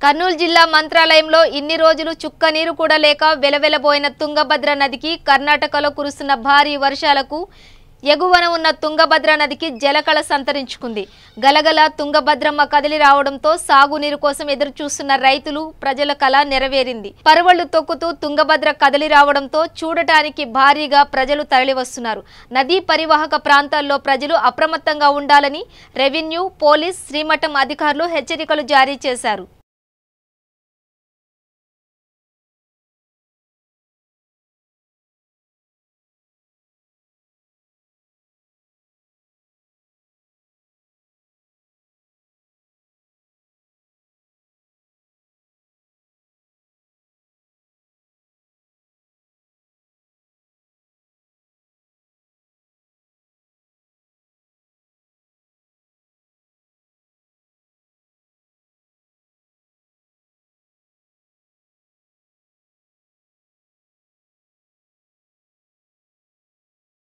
కర్నూలు జిల్లా మంత్రాలయంలో ఇన్ని రోజులు చుక్క నీరు కూడా లేక వెలవెలబోయిన తుంగభద్ర నదికి కర్ణాటకలో కురుస్తున్న భారీ వర్షాలకు ఎగువన ఉన్న తుంగభద్ర నదికి జలకళ సంతరించుకుంది. గలగల తుంగభద్రమ్మ కదిలి రావడంతో సాగునీరు కోసం ఎదురు చూస్తున్న రైతులు ప్రజల కళ నెరవేరింది. పరవళ్లు తొక్కుతూ తుంగభద్ర కదిలి రావడంతో చూడటానికి భారీగా ప్రజలు తరలివస్తున్నారు. నదీ పరివాహక ప్రాంతాల్లో ప్రజలు అప్రమత్తంగా ఉండాలని రెవెన్యూ, పోలీస్, శ్రీమఠం అధికారులు హెచ్చరికలు జారీ చేశారు.